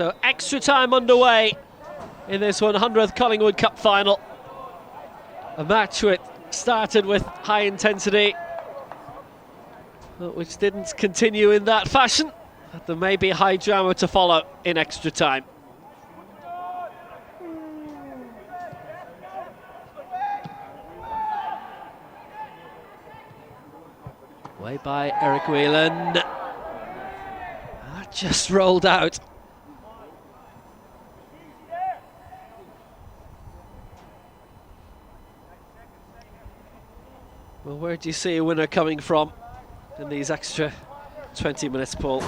So extra time underway in this 100th Collingwood Cup final. A match which started with high intensity, but which didn't continue in that fashion. But there may be high drama to follow in extra time. Way by Eric Whelan. That just rolled out. Well, where do you see a winner coming from in these extra 20 minutes, Paul?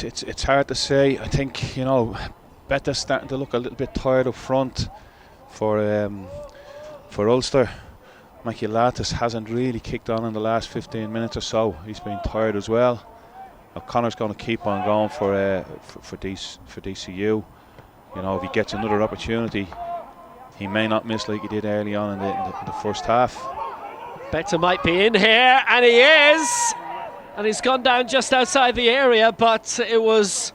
It's hard to say. I think, you know, Betta's starting to look a little bit tired up front for Ulster. Maciulatis hasn't really kicked on in the last 15 minutes or so. He's been tired as well. O'Connor's going to keep on going for DCU. You know, if he gets another opportunity, he may not miss like he did early on in the first half. Betta might be in here, and he is! And he's gone down just outside the area, but it was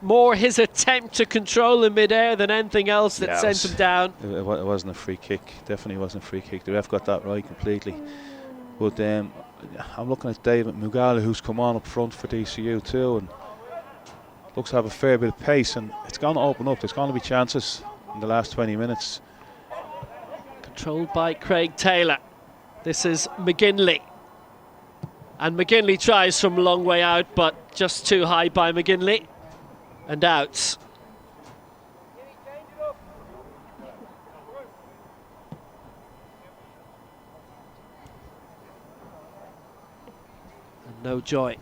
more his attempt to control in midair than anything else that sent him down. It wasn't a free kick. Definitely wasn't a free kick. The ref got that right completely. But I'm looking at David Mugala, who's come on up front for DCU too, and looks to have a fair bit of pace, and it's going to open up. There's going to be chances in the last 20 minutes. Controlled by Craig Taylor. This is McGinley. And McGinley tries from a long way out, but just too high by McGinley. And out. And no joy.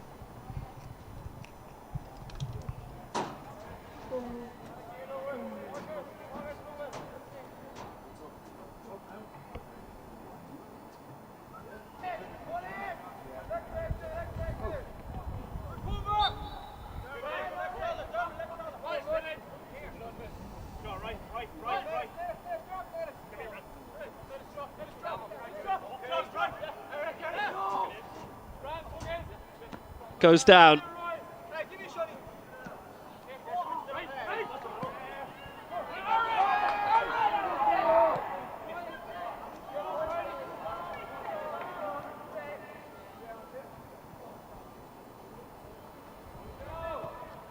Goes down.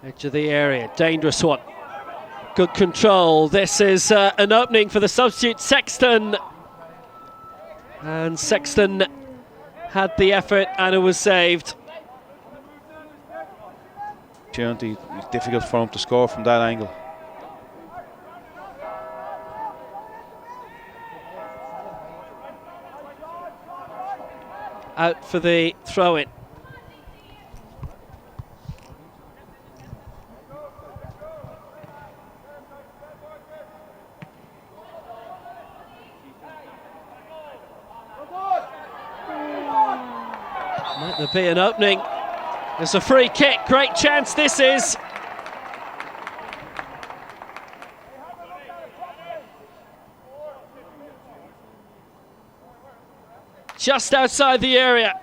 Edge of the area, dangerous one. Good control. This is an opening for the substitute Sexton. And Sexton had the effort and it was saved. It's difficult for him to score from that angle. Out for the throw-in. Might there be an opening? It's a free kick, great chance this is. Just outside the area.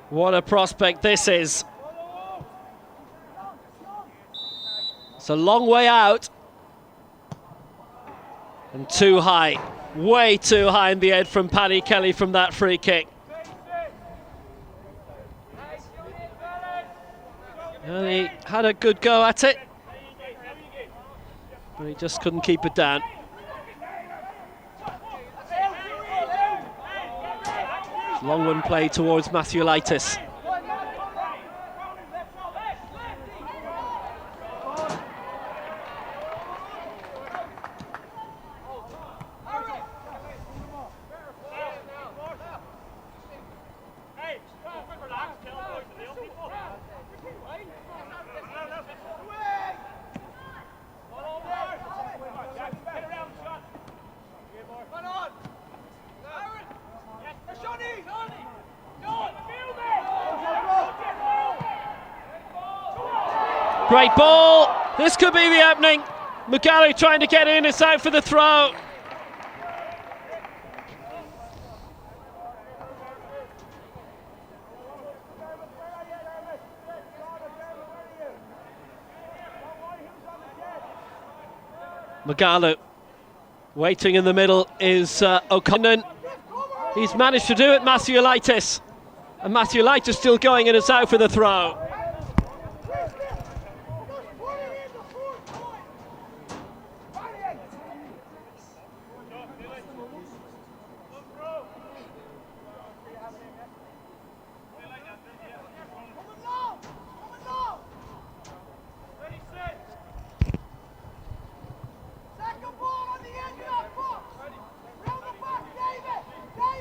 What a prospect this is. It's a long way out. And too high. Way too high in the head from Paddy Kelly from that free kick. And he had a good go at it, but he just couldn't keep it down. Long one play towards Maciulatis. Great ball. This could be the opening. Mugalu trying to get in. It's out for the throw. Mugalu waiting in the middle is O'Connor. He's managed to do it, Mathiolaitis. And Mathiolaitis still going, and it's out for the throw.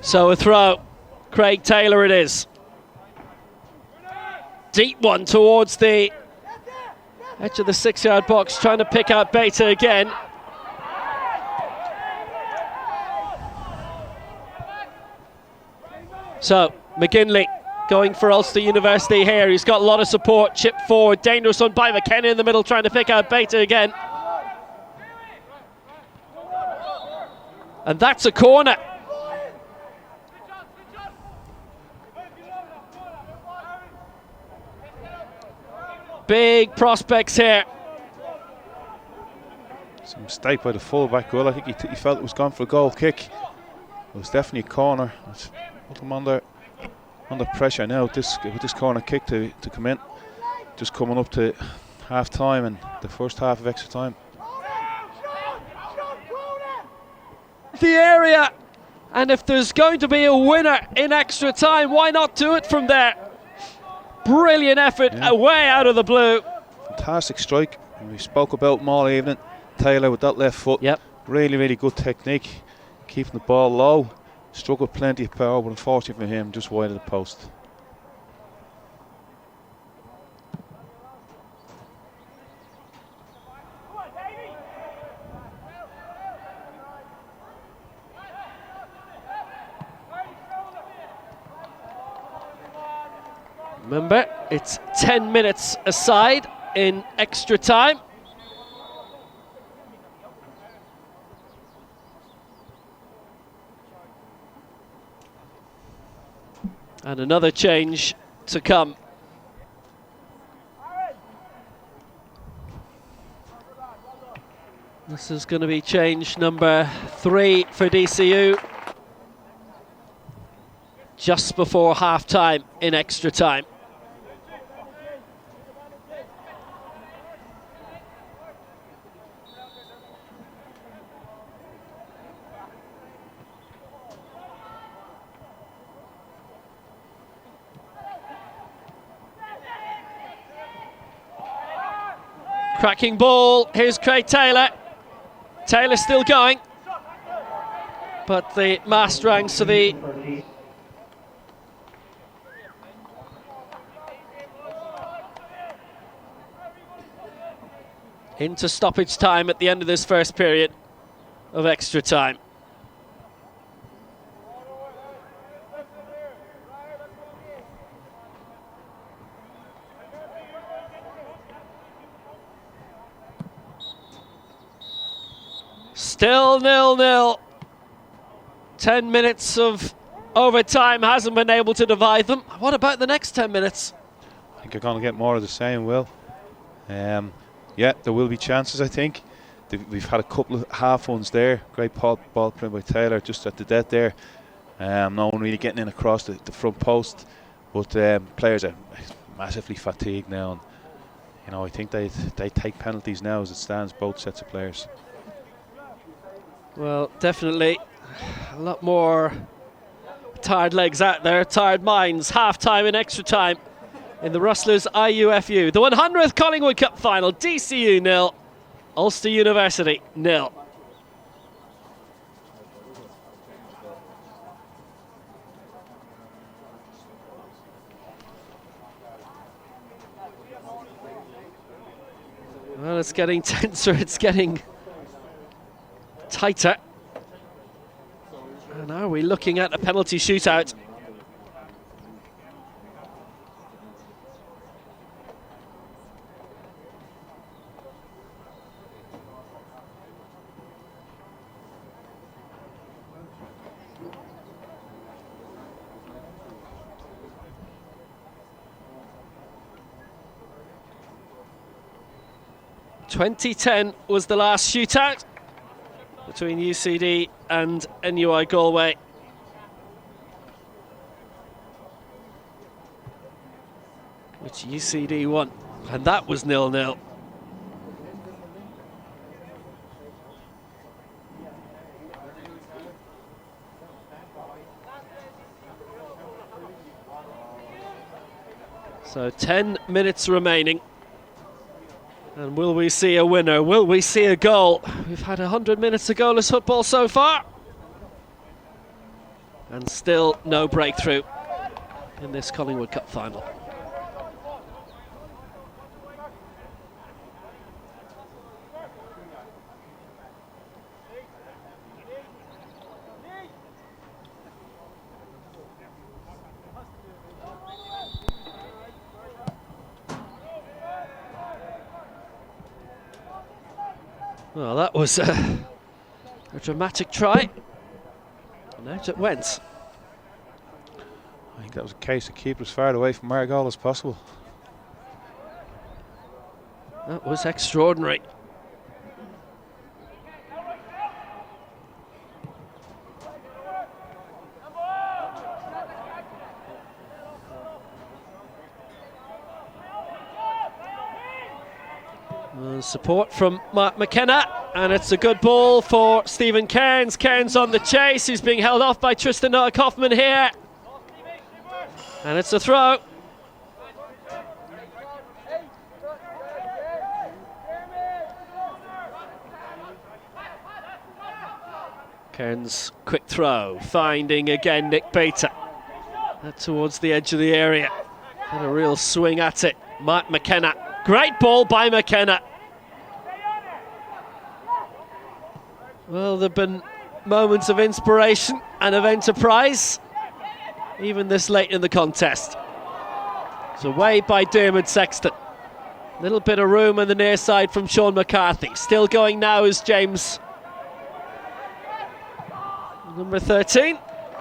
So a throw, Craig Taylor it is. Deep one towards the edge of the 6-yard box, trying to pick out Beta again. So McGinley going for Ulster University here. He's got a lot of support, chip forward, dangerous one by McKenna in the middle, trying to pick out Beta again. And that's a corner. Big prospects here. It's a mistake by the full-back goal. I think he felt it was gone for a goal kick. It was definitely a corner. It's put him under pressure now with this corner kick to come in. Just coming up to half time and the first half of extra time. The area, and if there's going to be a winner in extra time, why not do it from there? Brilliant effort, way out of the blue. Fantastic strike. We spoke about him all evening. Taylor with that left foot. Yep. Really, really good technique. Keeping the ball low. Struck with plenty of power, but unfortunately for him, just wide of the post. Remember, it's 10 minutes aside in extra time. And another change to come. This is going to be change number 3 for DCU. Just before half time in extra time. Cracking ball, here's Craig Taylor. Taylor still going, but the Mastrangs to the into stoppage time at the end of this first period of extra time. Still 0-0. 10 minutes of overtime hasn't been able to divide them. What about the next 10 minutes? I think they're going to get more of the same, Will. Yeah, there will be chances, I think. We've had a couple of half ones there. Great ball print by Taylor just at the dead there. No one really getting in across the front post. But players are massively fatigued now. And, you know, I think they take penalties now as it stands, both sets of players. Well, definitely a lot more tired legs out there, tired minds. Half time and extra time in the Rustlers IUFU. The 100th Collingwood Cup final, DCU 0, Ulster University 0. Well, it's getting tenser, it's getting tighter. And are we looking at a penalty shootout? 2010 was the last shootout between UCD and NUI Galway. Which UCD won, and that was 0-0. So 10 minutes remaining. And will we see a winner? Will we see a goal? We've had 100 minutes of goalless football so far. And still no breakthrough in this Collingwood Cup final. Well, that was a dramatic try, and out it went. I think that was a case of keep as far away from our goal as possible. That was extraordinary. Support from Mark McKenna, and it's a good ball for Stephen Cairns. Cairns on the chase, he's being held off by Tristan Kaufman here. And it's a throw. Cairns, quick throw, finding again Nick Bater. That towards the edge of the area. And a real swing at it. Mark McKenna. Great ball by McKenna. Well, there have been moments of inspiration and of enterprise, even this late in the contest. It's away by Dermot Sexton. Little bit of room on the near side from Sean McCarthy. Still going now is James. Number 13,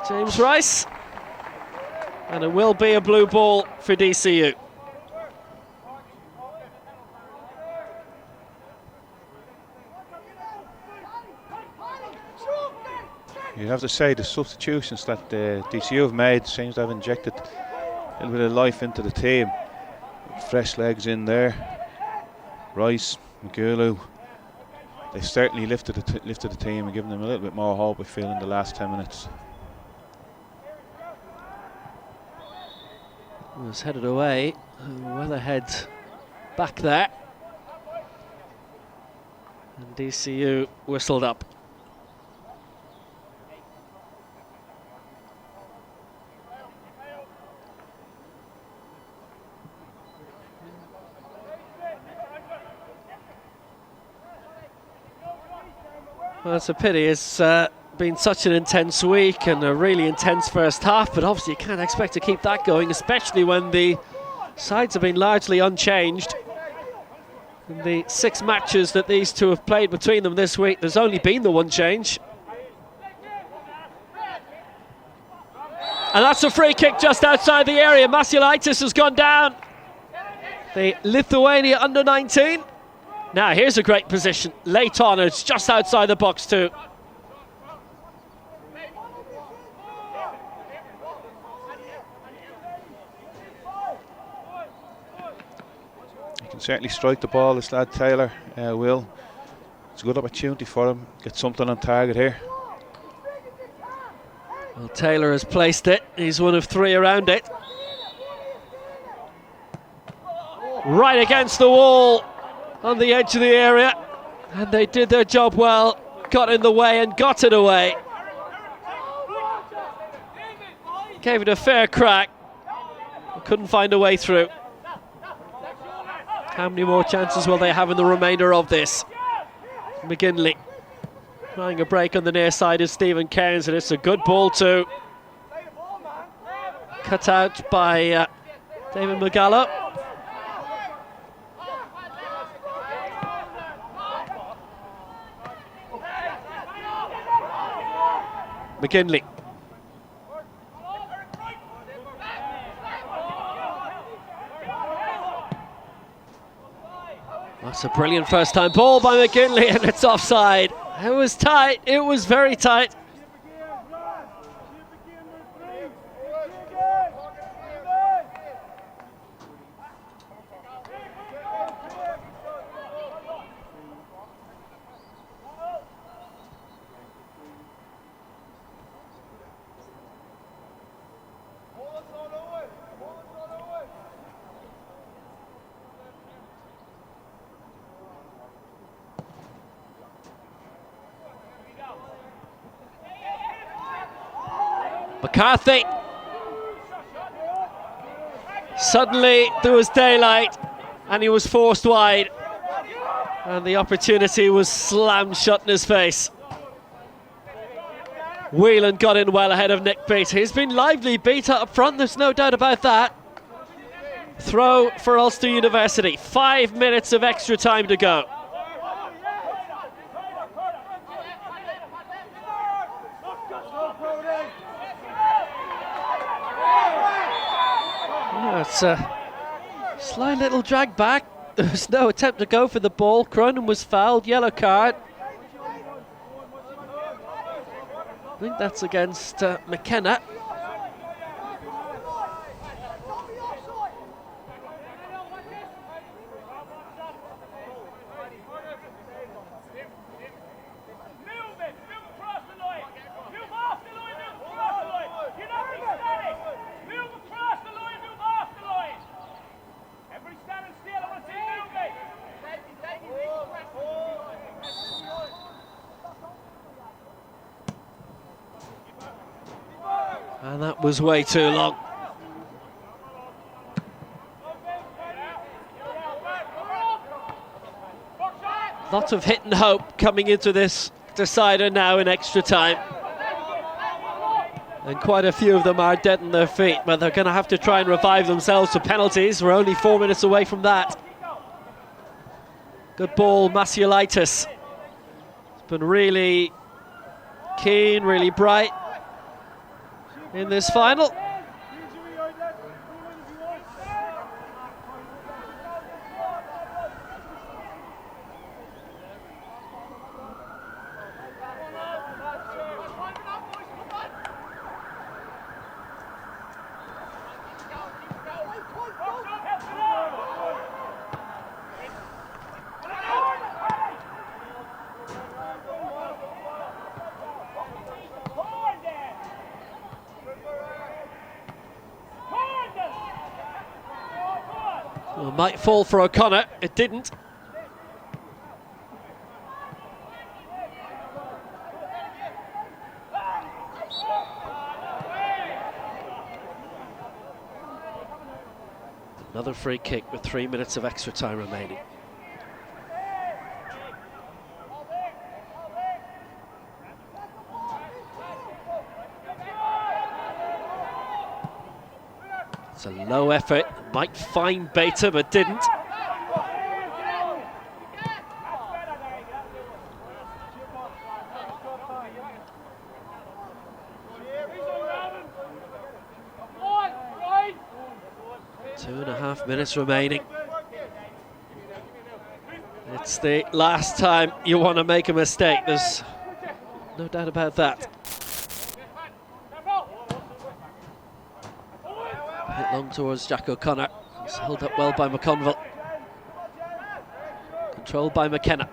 James Rice. And it will be a blue ball for DCU. You'd have to say the substitutions that DCU have made seems to have injected a little bit of life into the team. Fresh legs in there. Rice, McGooloo. They certainly lifted the team and given them a little bit more hope, I feel, in the last 10 minutes. It was headed away. Weatherhead back there. And DCU whistled up. Well, it's a pity. It's been such an intense week and a really intense first half, but obviously you can't expect to keep that going, especially when the sides have been largely unchanged. In the 6 matches that these two have played between them this week, there's only been the one change. And that's a free kick just outside the area. Masiulaitis has gone down. The Lithuania under-19. Now here's a great position, late on, it's just outside the box too. He can certainly strike the ball, this lad Taylor will. It's a good opportunity for him, get something on target here. Well, Taylor has placed it, he's one of 3 around it. Right against the wall. On the edge of the area, and they did their job well, got in the way and got it away. Gave it a fair crack, couldn't find a way through. How many more chances will they have in the remainder of this? McGinley trying a break on the near side is Stephen Cairns, and it's a good ball too. Cut out by David Magallo. McGinley. That's a brilliant first time ball by McGinley, and it's offside. It was tight, it was very tight. McCarthy. Suddenly there was daylight and he was forced wide, and the opportunity was slammed shut in his face. Whelan got in well ahead of Nick Beat. He's been lively, Beat up front, there's no doubt about that. Throw for Ulster University. 5 minutes of extra time to go. It's a slight little drag back. There was no attempt to go for the ball. Cronin was fouled, yellow card. I think that's against McKenna. And that was way too long. Lot of hit and hope coming into this decider now in extra time. And quite a few of them are dead on their feet, but they're going to have to try and revive themselves for penalties. We're only 4 minutes away from that. Good ball, Masiulitis. It's been really keen, really bright in this final. Well, might fall for O'Connor, it didn't. Another free kick with 3 minutes of extra time remaining. It's a low effort, might find Beta but didn't. Two and a half minutes remaining. It's the last time you want to make a mistake, there's no doubt about that. Hit long towards Jack O'Connor. It's held up well by McConville. Controlled by McKenna.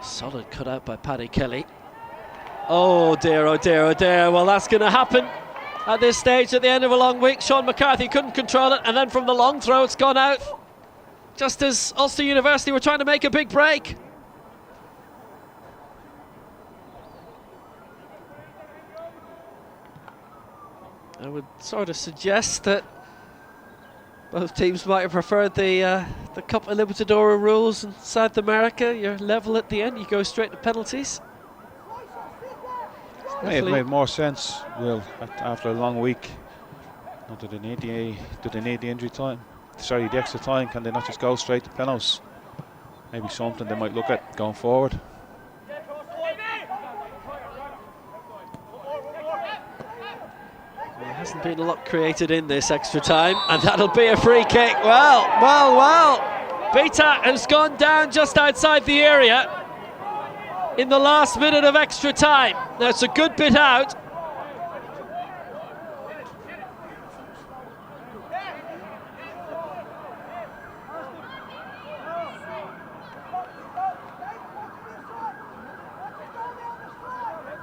Solid cut out by Paddy Kelly. Oh dear, oh dear, oh dear. Well, that's going to happen at this stage at the end of a long week. Sean McCarthy couldn't control it, and then from the long throw it's gone out just as Ulster University were trying to make a big break. I would sort of suggest that both teams might have preferred the Copa Libertadores rules in South America. You're level at the end, you go straight to penalties. It made more sense, Will, after a long week. Do they need the injury time? Sorry, the extra time. Can they not just go straight to penalties? Maybe something they might look at going forward. There hasn't been a lot created in this extra time, and that'll be a free kick. Well. Beta has gone down just outside the area in the last minute of extra time. Now it's a good bit out.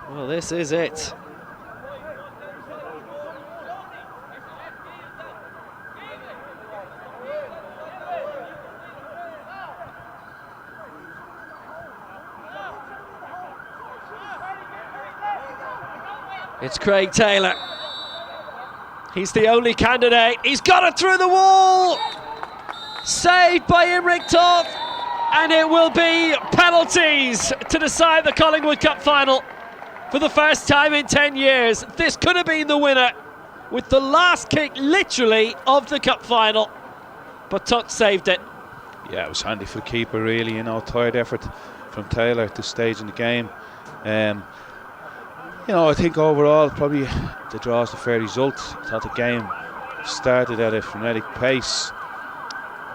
Well, this is it. It's Craig Taylor. He's the only candidate. He's got it through the wall. Saved by Imric Toth. And it will be penalties to decide the Collingwood Cup final for the first time in 10 years. This could have been the winner with the last kick, literally, of the cup final. But Toth saved it. Yeah, it was handy for the keeper, really. Tired effort from Taylor at this stage in the game. I think overall probably the draw is the fair result. I thought the game started at a frenetic pace.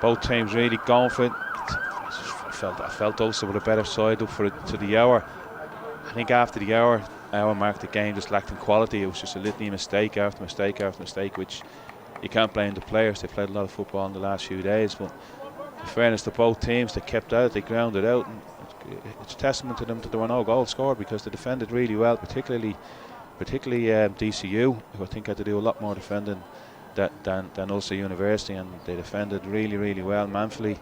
Both teams really going for it. I felt Ulster with a better side up for it to the hour. I think after the hour mark, the game just lacked in quality. It was just a litany of mistake after mistake after mistake, which you can't blame the players. They played a lot of football in the last few days, but in fairness to both teams, they kept at it, they grounded out, and it's a testament to them that there were no goals scored, because they defended really well, particularly DCU, who I think had to do a lot more defending than Ulster University, and they defended really, really well, manfully.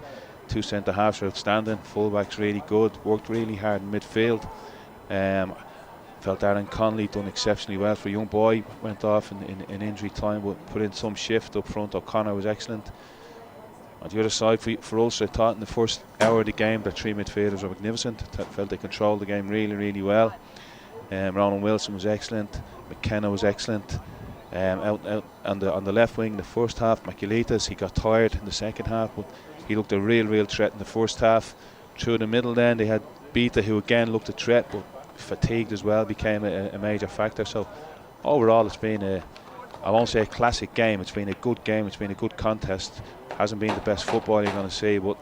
Two centre halves were outstanding, fullbacks really good, worked really hard in midfield. Felt Aaron Connolly done exceptionally well for a young boy, went off in injury time, but put in some shift up front. O'Connor was excellent. On the other side for Ulster, I thought in the first hour of the game the three midfielders were magnificent. I felt they controlled the game really, really well. Ronan Wilson was excellent, McKenna was excellent. Out on the left wing in the first half, Maculitas, he got tired in the second half, but he looked a real threat in the first half. Through the middle then they had Beta, who again looked a threat, but fatigued as well, became a major factor. So overall it's been I won't say a classic game, it's been a good game, it's been a good contest. Hasn't been the best football you're going to see, but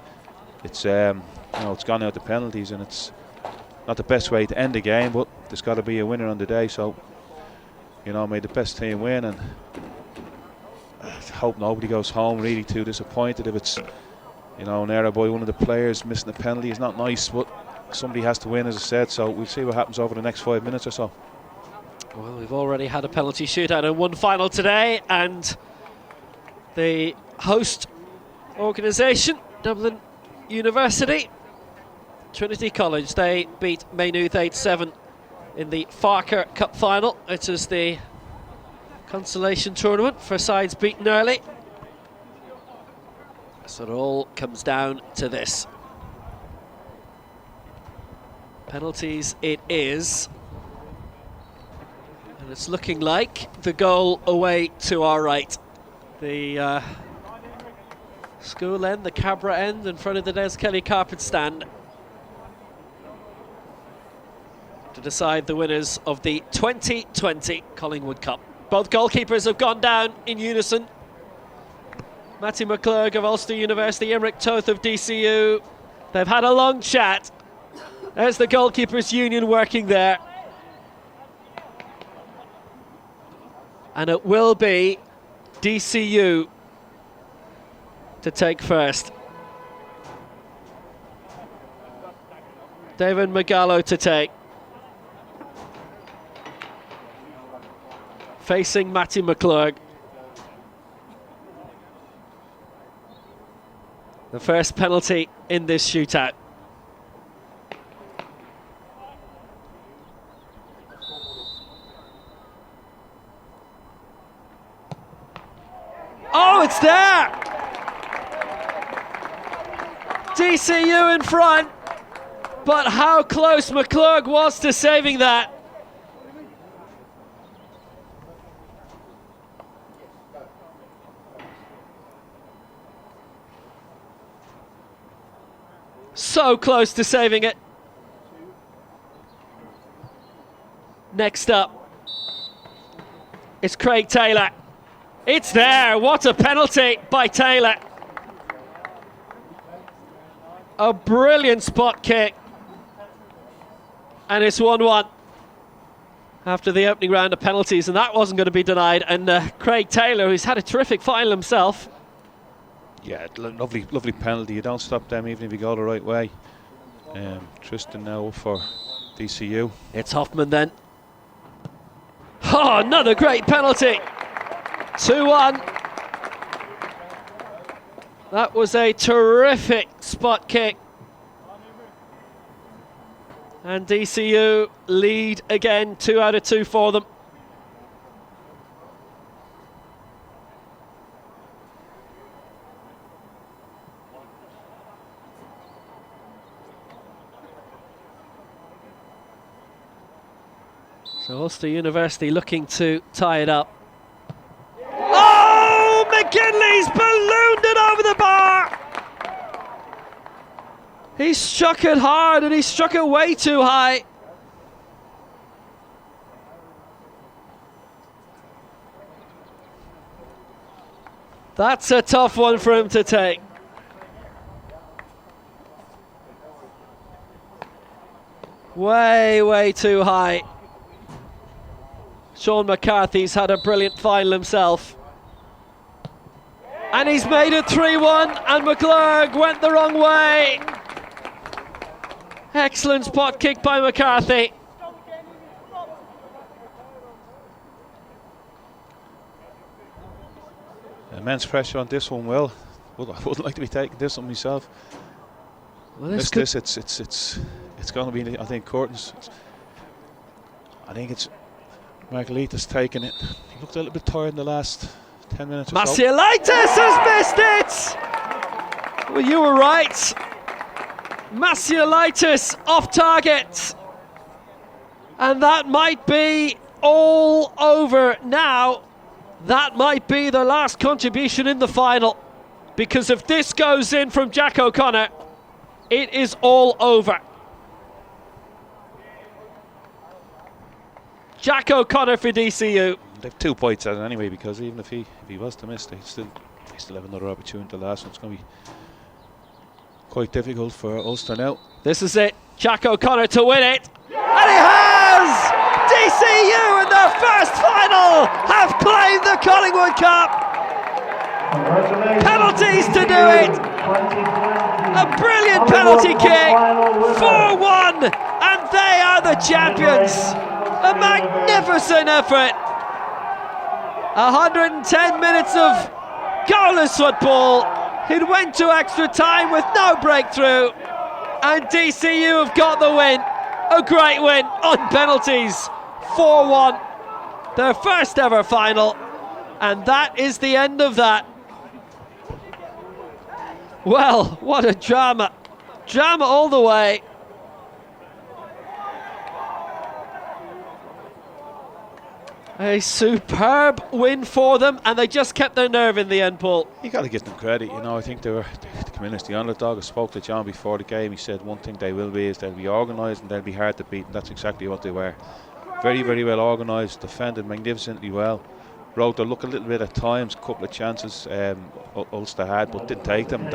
it's it's gone out to penalties, and it's not the best way to end the game, but there's got to be a winner on the day. So may the best team win, and I hope nobody goes home really too disappointed. If it's an error by one of the players missing a penalty, is not nice, but somebody has to win, as I said. So we'll see what happens over the next 5 minutes or so. Well, we've already had a penalty shootout and one final today, and the host organisation, Dublin University, Trinity College, they beat Maynooth 8-7 in the Farker Cup final. It is the consolation tournament for sides beaten early. So it all comes down to this. Penalties it is. And it's looking like the goal away to our right. The school end, the Cabra end, in front of the Des Kelly carpet stand, to decide the winners of the 2020 Collingwood Cup. Both goalkeepers have gone down in unison. Matty McClurg of Ulster University, Imric Toth of DCU. They've had a long chat. There's the goalkeepers union working there. And it will be DCU to take first. David Magallo to take. Facing Matty McClurg. The first penalty in this shootout. Oh, it's there! DCU in front, but how close McClurg was to saving that. So close to saving it. Next up, it's Craig Taylor. It's there. What a penalty by Taylor. A brilliant spot kick. And it's 1-1 after the opening round of penalties, and that wasn't going to be denied. And Craig Taylor, who's had a terrific final himself. Yeah, lovely penalty. You don't stop them even if you go the right way. Tristan now for DCU. It's Hoffman then. Oh, another great penalty. 2-1. That was a terrific spot kick. And DCU lead again, 2 out of 2 for them. So Ulster University looking to tie it up. Oh, McKinley's ballooned it over the bar! He struck it hard and he struck it way too high. That's a tough one for him to take. Way too high. Sean McCarthy's had a brilliant final himself. And he's made it 3-1, and McClurg went the wrong way. Excellent spot kick by McCarthy. Immense pressure on this one, Will. I wouldn't like to be taking this one myself. Well, It's going to be, I think, Courtney's. I think it's Margolita's taking it. He looked a little bit tired in the last 10 minutes or so. Masielitis has missed it! Well, you were right. Masielitis off target. And that might be all over now. That might be the last contribution in the final. Because if this goes in from Jack O'Connor, it is all over. Jack O'Connor for DCU. They've 2 points at it anyway, because even if he was to miss, they still have another opportunity. The last one's going to be quite difficult for Ulster now. This is it. Jack O'Connor to win it. And he has! DCU in their first final have claimed the Collingwood Cup. Penalties to do it. A brilliant penalty kick. 4-1, and they are the champions. A magnificent effort. 110 minutes of goalless football. It went to extra time with no breakthrough, and DCU have got the win. A great win on penalties. 4-1. Their first ever final, and that is the end of that. Well, what a drama. Drama all the way. A superb win for them, and they just kept their nerve in the end, Paul. You got to give them credit, you know. I think they come in as the underdog. I spoke to John before the game. He said one thing they will be is they'll be organised and they'll be hard to beat, and that's exactly what they were. Very well organised, defended magnificently well. Rode the luck a little bit at times, a couple of chances Ulster had, but didn't take them.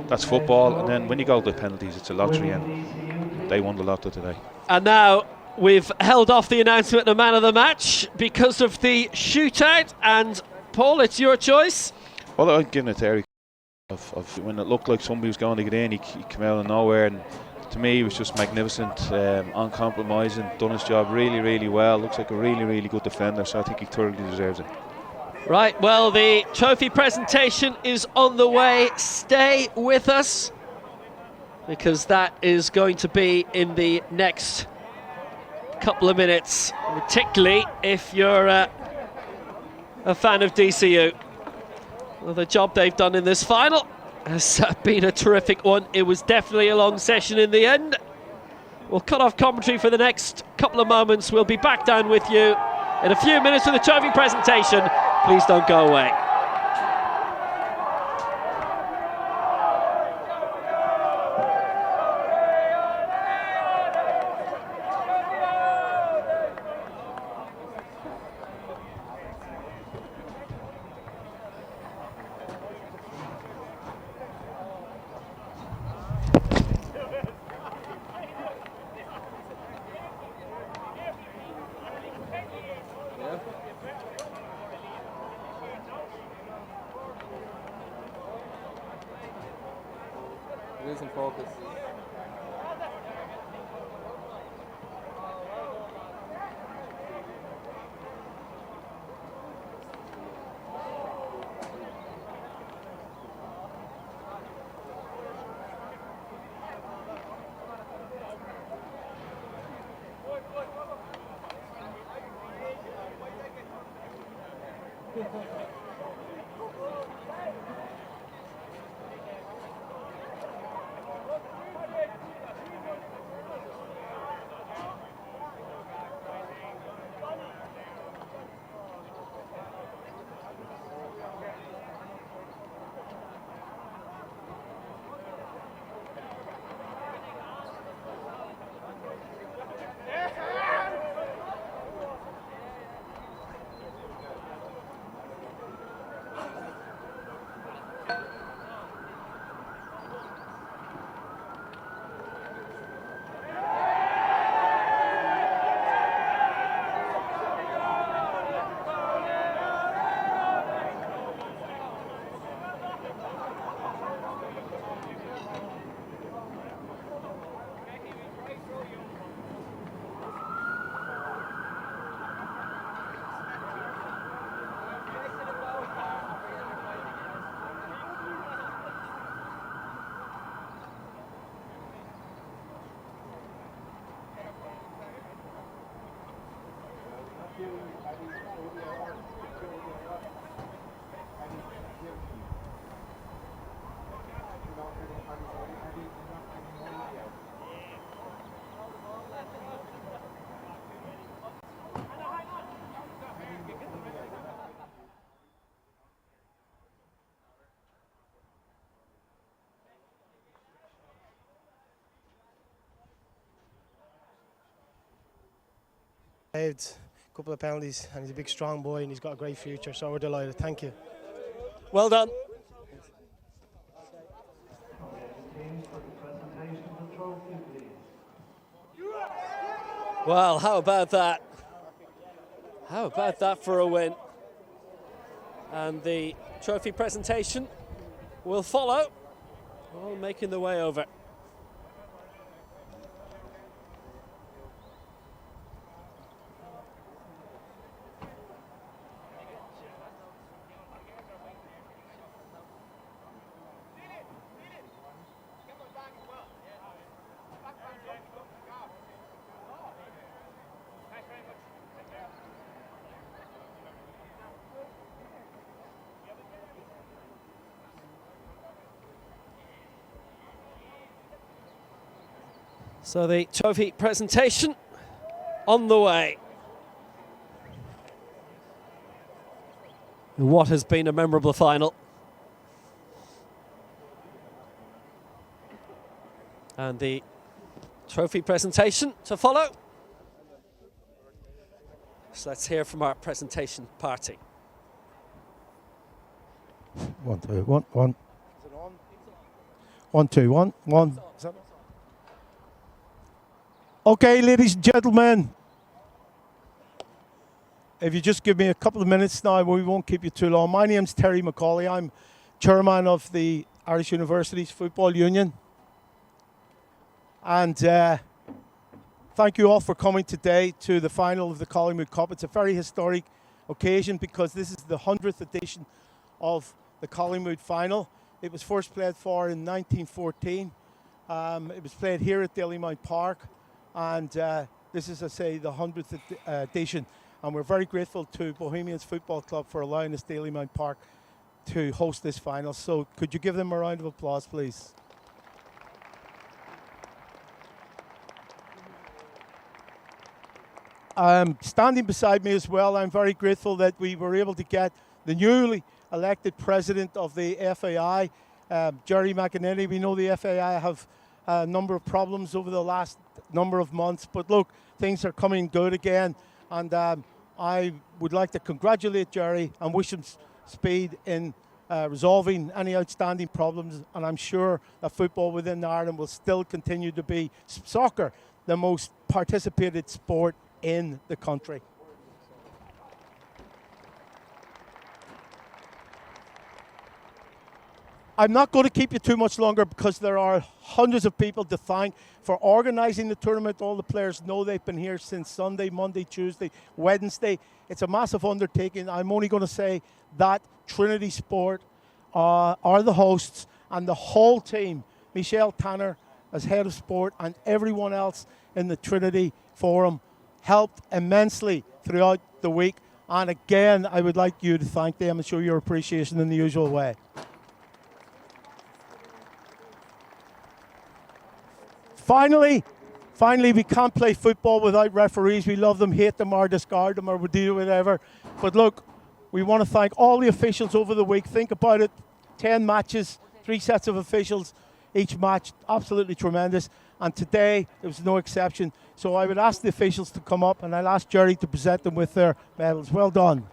That's football, and then when you go to penalties, it's a lottery, and they won the lotto today. And now we've held off the announcement of man of the match because of the shootout, and Paul, it's your choice. Well, I'm giving it to Eric. Of when it looked like somebody was going to get in, he came out of nowhere, and to me he was just magnificent, uncompromising, done his job really well. Looks like a really good defender, so I think he thoroughly deserves it. Right, well, the trophy presentation is on the way. Stay with us, because that is going to be in the next couple of minutes, particularly if you're a fan of DCU. Well, the job they've done in this final has been a terrific one. It was definitely a long session in the end. We'll cut off commentary for the next couple of moments. We'll be back down with you in a few minutes for the trophy presentation. Please don't go away. Losing focus. A couple of penalties, and he's a big strong boy and he's got a great future, so we're delighted. Thank you. Well done. Well, how about that? How about that for a win? And the trophy presentation will follow, all making the way over. So the trophy presentation on the way. What has been a memorable final. And the trophy presentation to follow. So let's hear from our presentation party. 1, 2, 1, 1. Is it on? 1, 2, 1, 1. Is that on? Okay, ladies and gentlemen, if you just give me a couple of minutes now, we won't keep you too long. My name's Terry McCauley. I'm chairman of the Irish Universities Football Union. And thank you all for coming today to the final of the Collingwood Cup. It's a very historic occasion because this is the 100th edition of the Collingwood final. It was first played for in 1914. It was played here at Dalymount Park. And this is, I say, the 100th edition. And we're very grateful to Bohemians Football Club for allowing us Dalymount Park to host this final. So could you give them a round of applause, please? Standing beside me as well, I'm very grateful that we were able to get the newly elected president of the FAI, Jerry McInerney. We know the FAI have a number of problems over the last number of months, but look, things are coming good again, and I would like to congratulate Jerry and wish him speed in resolving any outstanding problems, and I'm sure that football within Ireland will still continue to be soccer, the most participated sport in the country. I'm not going to keep you too much longer because there are hundreds of people to thank for organising the tournament. All the players know they've been here since Sunday, Monday, Tuesday, Wednesday. It's a massive undertaking. I'm only going to say that Trinity Sport are the hosts, and the whole team, Michelle Tanner as head of sport and everyone else in the Trinity Forum, helped immensely throughout the week. And again, I would like you to thank them and show your appreciation in the usual way. Finally, we can't play football without referees. We love them, hate them, or discard them, or we do whatever. But look, we want to thank all the officials over the week. Think about it, 10 matches, 3 sets of officials each match, absolutely tremendous. And today, there was no exception. So I would ask the officials to come up, and I'll ask Jerry to present them with their medals. Well done.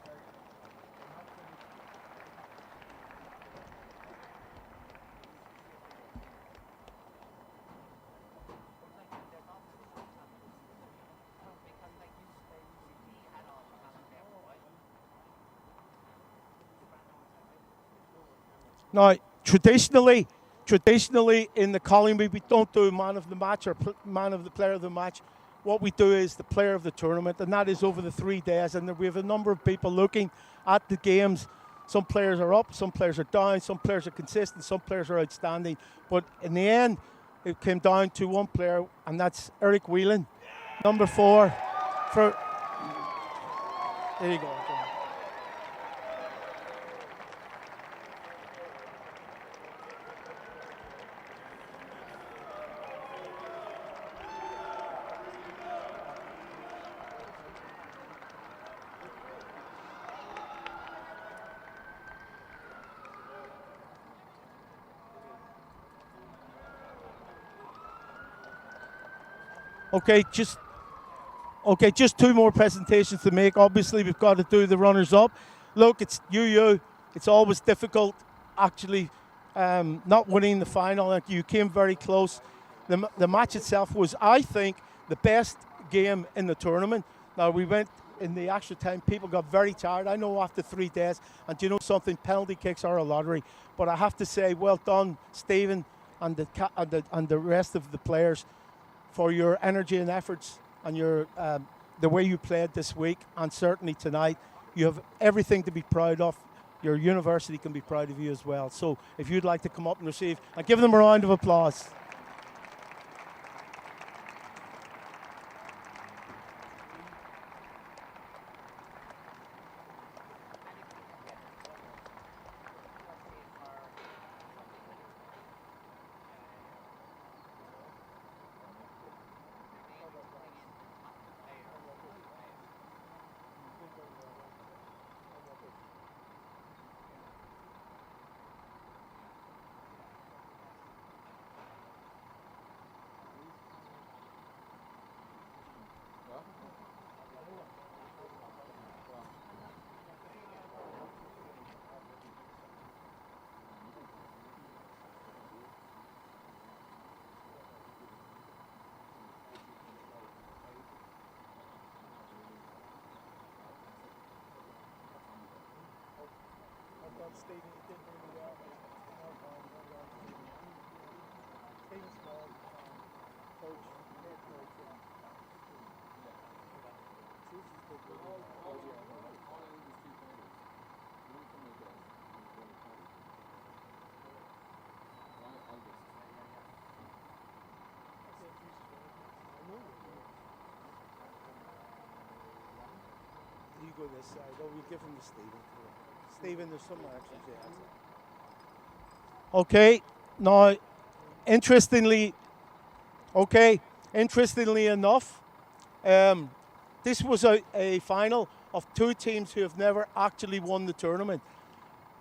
Now, traditionally in the Collingwood, we don't do man of the match or man of the player of the match. What we do is the player of the tournament, and that is over the 3 days. And we have a number of people looking at the games. Some players are up, some players are down, some players are consistent, some players are outstanding. But in the end, it came down to one player, and that's Eric Whelan, number 4. There you go. Okay, just 2 more presentations to make. Obviously, we've got to do the runners-up. Look, it's UU. It's always difficult, actually, not winning the final. You came very close. The match itself was, I think, the best game in the tournament. Now, we went in the extra time. People got very tired. I know after 3 days. And do you know something? Penalty kicks are a lottery. But I have to say, well done, Stephen, and the rest of the players, for your energy and efforts and your the way you played this week, and certainly tonight. You have everything to be proud of. Your university can be proud of you as well. So if you'd like to come up and receive, and give them a round of applause. Stephen, you did really well. Stephen Small, coach, head coach. You go this side. Oh, we give him to Stephen. Stephen, there's some actions there. Okay, now, interestingly enough, this was a final of 2 teams who have never actually won the tournament.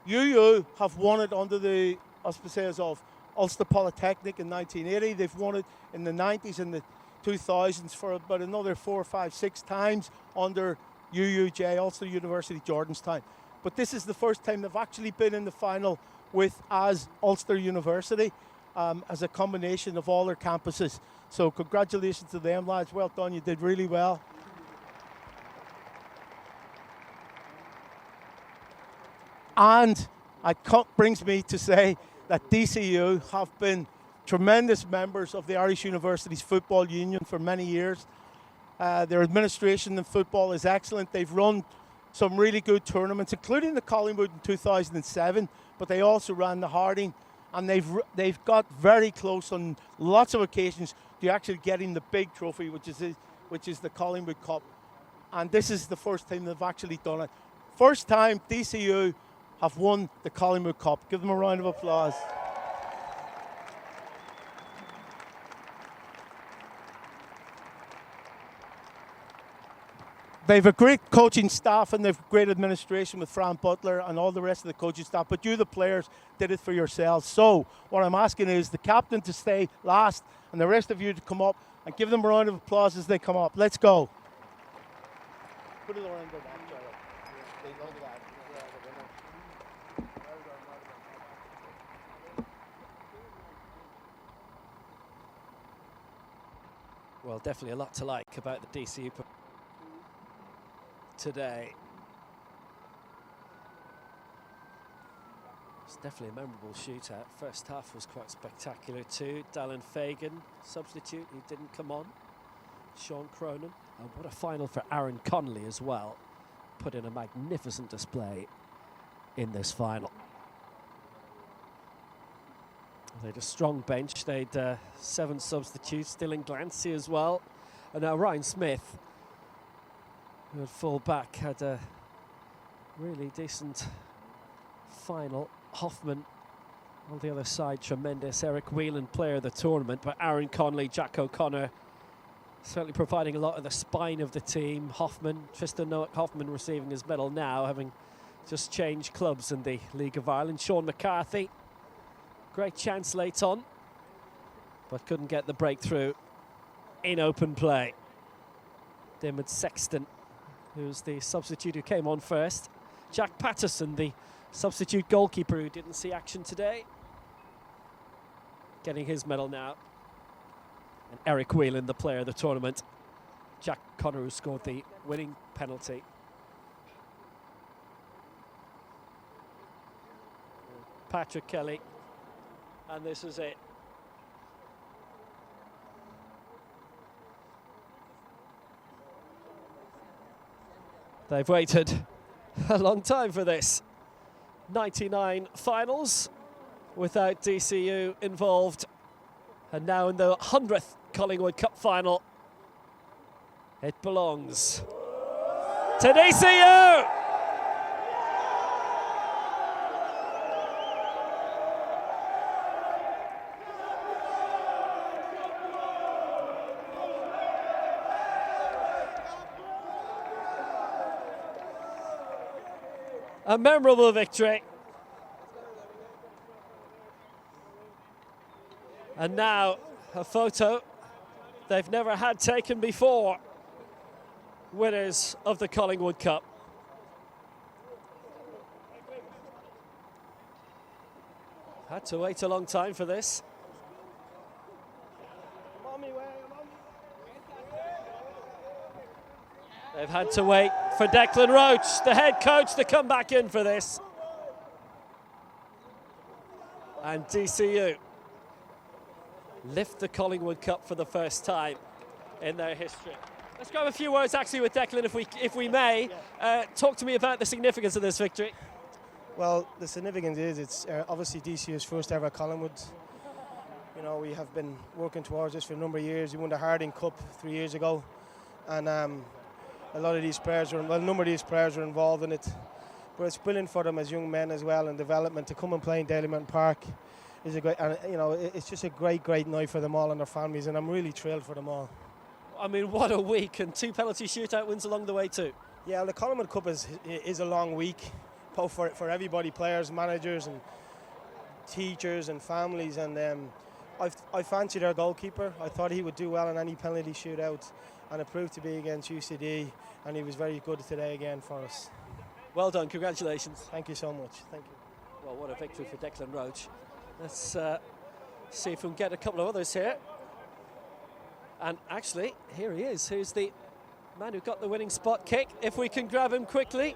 UU have won it under the auspices of Ulster Polytechnic in 1980. They've won it in the 90s and the 2000s for about another 4, 5, 6 times under UUJ, Ulster University Jordanstown. But this is the first time they've actually been in the final as Ulster University, as a combination of all their campuses. So congratulations to them, lads. Well done. You did really well. And it brings me to say that DCU have been tremendous members of the Irish Universities Football Union for many years. Their administration in football is excellent. They've run some really good tournaments, including the Collingwood in 2007, but they also ran the Harding, and they've got very close on lots of occasions to actually getting the big trophy, which is the Collingwood Cup. And this is the first time they've actually done it. First time DCU have won the Collingwood Cup. Give them a round of applause. They've a great coaching staff and they've great administration with Fran Butler and all the rest of the coaching staff, but you, the players, did it for yourselves. So what I'm asking is the captain to stay last and the rest of you to come up and give them a round of applause as they come up. Let's go. Put it around the back, Gerald. They love that. Well, definitely a lot to like about the DCU today. It's definitely a memorable shootout. First half was quite spectacular too. Dallin Fagan, substitute, he didn't come on. Sean Cronin, and what a final for Aaron Connolly as well. Put in a magnificent display in this final. They had a strong bench. They had 7 substitutes, still in Glancy as well. And now Ryan Smith, who at full back, had a really decent final. Hoffman on the other side, tremendous. Eric Whelan, player of the tournament, but Aaron Connolly, Jack O'Connor, certainly providing a lot of the spine of the team. Hoffman, Tristan Noak Hoffman receiving his medal now, having just changed clubs in the League of Ireland. Sean McCarthy, great chance late on, but couldn't get the breakthrough in open play. Diarmaid Sexton, who's the substitute who came on first. Jack Patterson, the substitute goalkeeper who didn't see action today, getting his medal now. And Eric Whelan, the player of the tournament. Jack Connor, who scored the winning penalty. Patrick Kelly, and this is it. They've waited a long time for this. 99 finals without DCU involved, and now in the 100th Collingwood Cup final, it belongs to DCU! A memorable victory. And now a photo they've never had taken before. Winners of the Collingwood Cup. Had to wait a long time for this. They've had to wait for Declan Roach, the head coach, to come back in for this. And DCU lift the Collingwood Cup for the first time in their history. Let's grab a few words actually with Declan, if we may. Talk to me about the significance of this victory. Well, the significance is it's obviously DCU's first ever Collingwood. You know, we have been working towards this for a number of years. We won the Harding Cup 3 years ago, and a lot of these players a number of these players were involved in it. But it's brilliant for them as young men as well in development to come and play in Daly Mountain Park. Is a great, and you know, it's just a great night for them all and their families, and I'm really thrilled for them all. I mean, what a week, and 2 penalty shootout wins along the way too. Yeah, well, the Collingwood Cup is a long week, both for everybody, players, managers, and teachers and families. And I fancied our goalkeeper. I thought he would do well in any penalty shootout, and it proved to be against UCD, and he was very good today again for us. Well done, congratulations. Thank you so much. Thank you. Well, what a victory for Declan Roach. Let's see if we can get a couple of others here. And actually, here he is. Here's the man who got the winning spot kick. If we can grab him quickly.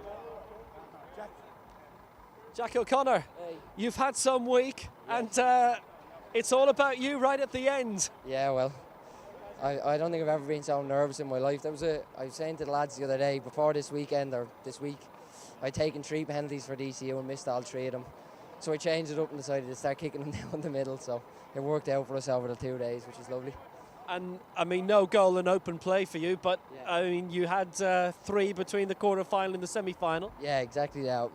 Jack O'Connor, Hey. you've had some week, and it's all about you right at the end. Yeah, well, I don't think I've ever been so nervous in my life. I was saying to the lads the other day, before this weekend or this week, I'd taken 3 penalties for DCU and missed all 3 of them. So I changed it up and decided to start kicking them down the middle. So it worked out for us over the 2 days, which is lovely. And I mean, no goal in open play for you, but Yeah. I mean, you had 3 between the quarter-final and the semi-final. Yeah, exactly. Yeah,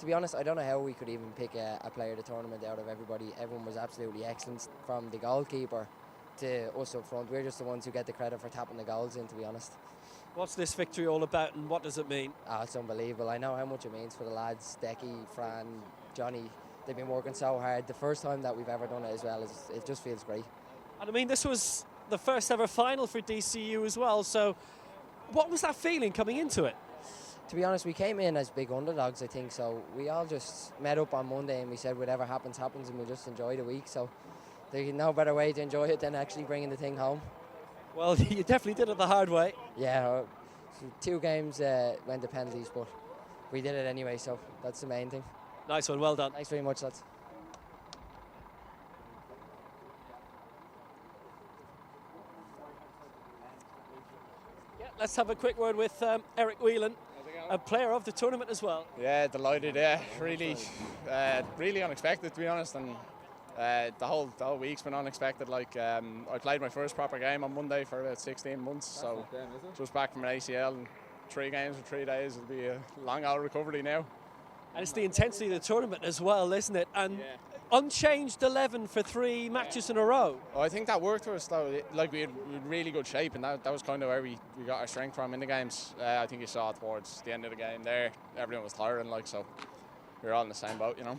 to be honest, I don't know how we could even pick a player of the tournament out of everybody. Everyone was absolutely excellent, from the goalkeeper to us up front. We're just the ones who get the credit for tapping the goals in, to be honest. What's this victory all about, and what does it mean? It's unbelievable. I know how much it means for the lads, Decky, Fran, Johnny. They've been working so hard. The first time that we've ever done it as well, it just feels great. And I mean, this was the first ever final for DCU as well, so what was that feeling coming into it? To be honest, we came in as big underdogs, I think, so we all just met up on Monday and we said whatever happens, happens, and we'll just enjoy the week. So there's no better way to enjoy it than actually bringing the thing home. Well, you definitely did it the hard way. Yeah, 2 games went to penalties, but we did it anyway, so that's the main thing. Nice one, well done. Thanks very much, lads. Yeah, let's have a quick word with Eric Whelan, a player of the tournament as well. Yeah, delighted. Yeah, really, really unexpected, to be honest. And the whole week's been unexpected. Like I played my first proper game on Monday for about 16 months, so just back from an ACL and 3 games in 3 days. It'll be a long old recovery now. And it's the intensity of the tournament as well, isn't it? And unchanged 11 for 3 matches in a row. Oh, I think that worked for us though. Like we had really good shape, and that was kind of where we got our strength from in the games. I think you saw towards the end of the game there, everyone was tiring, like, so we were all in the same boat, you know.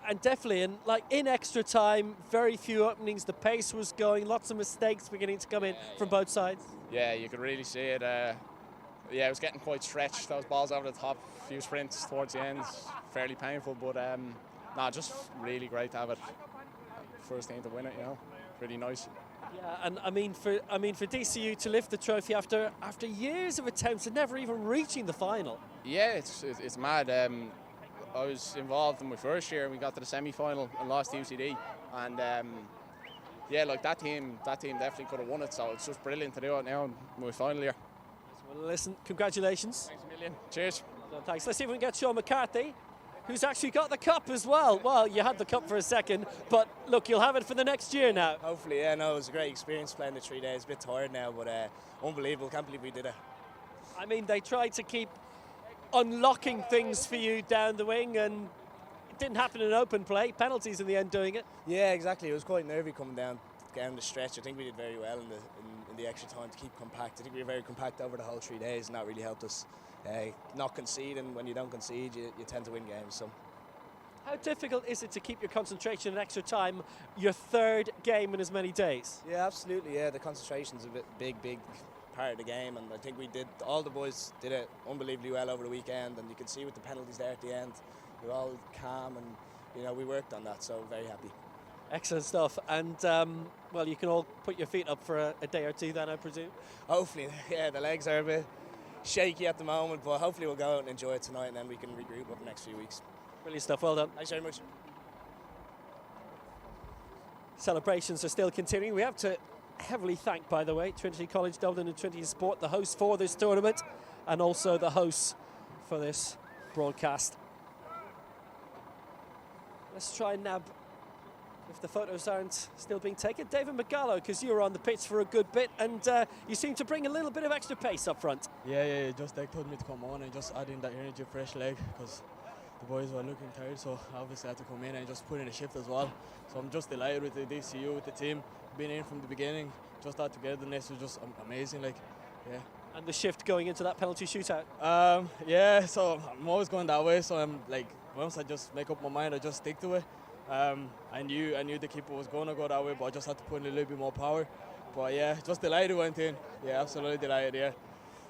And definitely, and like in extra time, very few openings. The pace was going, lots of mistakes beginning to come in from both sides. Yeah, you could really see it. Yeah, it was getting quite stretched. Those balls over the top, a few sprints towards the end, fairly painful. But just really great to have it. First team to win it, you know, pretty nice. Yeah, and I mean for DCU to lift the trophy after years of attempts and never even reaching the final. Yeah, it's mad. I was involved in my first year, and we got to the semi-final and lost to UCD. And yeah, like that team definitely could have won it. So it's just brilliant to do it now in my final year. Well, listen, congratulations. Thanks a million. Cheers. No, thanks. Let's see if we can get Sean McCarthy, who's actually got the cup as well. Well, you had the cup for a second, but look, you'll have it for the next year now. Hopefully, yeah. No, it was a great experience playing the 3 days. A bit tired now, but unbelievable. Can't believe we did it. I mean, they tried to keep unlocking things for you down the wing, and it didn't happen in open play. Penalties in the end doing it. Yeah, exactly. It was quite nervy coming down the stretch. I think we did very well in the extra time to keep compact. I think we were very compact over the whole 3 days, and that really helped us not concede. And when you don't concede, you tend to win games. So. How difficult is it to keep your concentration in extra time, your 3rd game in as many days? Yeah, absolutely. Yeah, the concentration's a big part of the game, and I think all the boys did it unbelievably well over the weekend, and you can see with the penalties there at the end, we were all calm, and we worked on that, so very happy. Excellent stuff. And well, you can all put your feet up for a day or 2 then, I presume. Hopefully, yeah, the legs are a bit shaky at the moment, but hopefully we'll go out and enjoy it tonight, and then we can regroup over the next few weeks. Brilliant stuff, well done. Thanks very much. Celebrations are still continuing. We have to heavily thank, by the way, Trinity College Dublin and Trinity Sport, the hosts for this tournament, and also the hosts for this broadcast. Let's try and nab, if the photos aren't still being taken, David McGallo, because you were on the pitch for a good bit, and you seem to bring a little bit of extra pace up front. Yeah, just they told me to come on and just add in that energy, fresh leg, because the boys were looking tired, so obviously I had to come in and just put in a shift as well. So I'm just delighted with the DCU, with the team, being in from the beginning. Just that togetherness was just amazing, like, yeah. And the shift going into that penalty shootout? Yeah, so I'm always going that way, so I'm like, once I just make up my mind, I just stick to it. I knew the keeper was going to go that way, but I just had to put in a little bit more power. But yeah, just delighted went in. Yeah, absolutely delighted, yeah.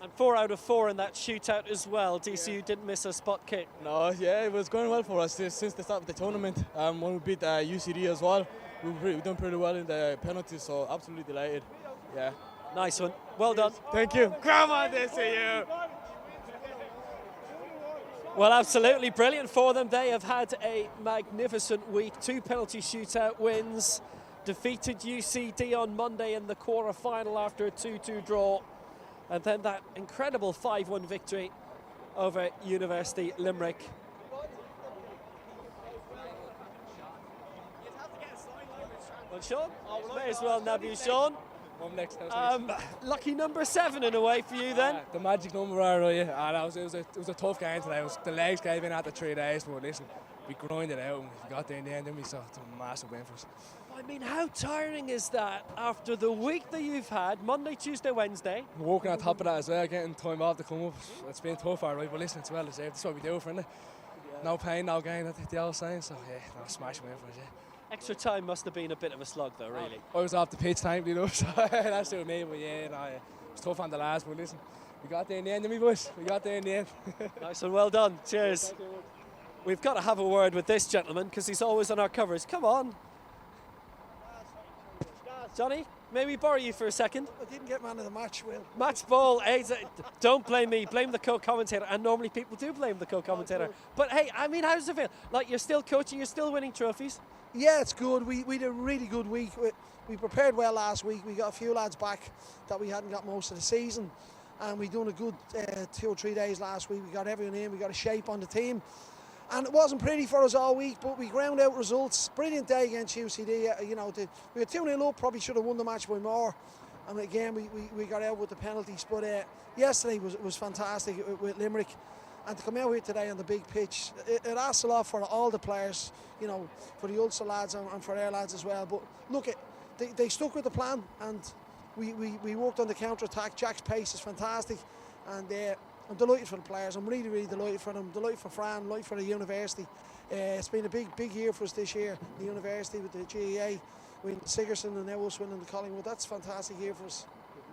And 4 out of 4 in that shootout as well. DCU didn't miss a spot kick. No, yeah, it was going well for us since the start of the tournament. When we beat UCD as well, we've done pretty well in the penalties, so absolutely delighted. Yeah. Nice one. Well done. Thank you. Come on, DCU. Well, absolutely brilliant for them. They have had a magnificent week. 2 penalty shootout wins. Defeated UCD on Monday in the quarter-final after a 2-2 draw. And then that incredible 5-1 victory over University Limerick. Well, Sean, may as well nab you, Sean. Lucky number 7 in a way for you then. The magic number, right? It was a tough game today. The legs gave in after 3 days, but listen, we grinded out and we got there in the end, and we saw it's a massive win for us. I mean, how tiring is that after the week that you've had, Monday, Tuesday, Wednesday? We're working on top of that as well, getting time off to come up. It's been tough, alright, but listen, it's well deserved. That's what we do, friend. No pain, no gain, that's the old saying, so yeah, no, smash win for us, yeah. Extra time must have been a bit of a slug though, really. I was off the pitch time, you know, so that's what me, but yeah, no, it was tough on the last, but listen, we got there in the end, didn't we, boys? We got there in the end. Nice and well done, cheers. We've got to have a word with this gentleman because he's always on our covers. Come on. Johnny, may we borrow you for a second? I didn't get man of the match, Will. Match ball. Hey, don't blame me. Blame the co-commentator. And normally people do blame the co-commentator. But hey, I mean, how does it feel? Like, you're still coaching, you're still winning trophies? Yeah, it's good. We did a really good week. We prepared well last week. We got a few lads back that we hadn't got most of the season. And we done a good 2 or 3 days last week. We got everyone in. We got a shape on the team. And it wasn't pretty for us all week, but we ground out results. Brilliant day against UCD. You know, we were 2-0 up, probably should have won the match by more. And again, we got out with the penalties. But yesterday was fantastic with Limerick. And to come out here today on the big pitch, it asks a lot for all the players, you know, for the Ulster lads and for their lads as well. But look, they stuck with the plan, and we worked on the counter-attack. Jack's pace is fantastic. And I'm delighted for the players. I'm really, really delighted for them. Delighted for Fran, delighted for the university. It's been a big year for us this year. The university with the GEA, with Sigerson and now us winning the Collingwood. That's a fantastic year for us.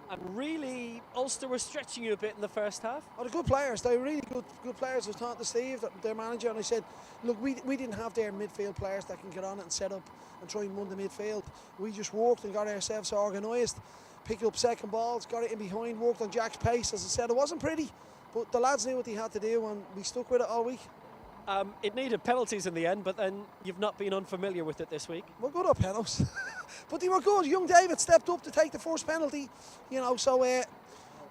And really, Ulster were stretching you a bit in the first half. Oh, they're good players. They're really good players. I was talking to Steve, their manager, and I said, look, we didn't have their midfield players that can get on it and set up and try and run the midfield. We just worked and got ourselves organised, picked up second balls, got it in behind, worked on Jack's pace. As I said, it wasn't pretty. But the lads knew what they had to do, and we stuck with it all week. It needed penalties in the end, but then you've not been unfamiliar with it this week. We're good at penalties. But they were good. Young David stepped up to take the first penalty, you know, so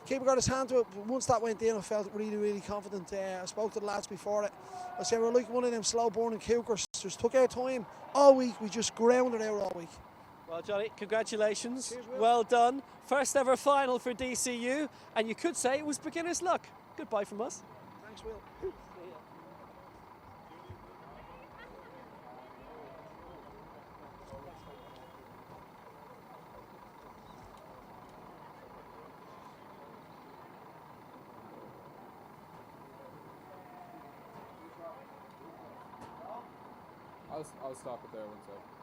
keeper got his hand to it. Once that went in, I felt really, really confident. I spoke to the lads before it. I said, we're like one of them slow-burning cougars. Just took our time all week. We just grounded out all week. Well, Johnny, congratulations. Cheers, Will. Well done. First ever final for DCU, and you could say it was beginner's luck. Goodbye from us. Thanks, Will. I'll stop it there one second.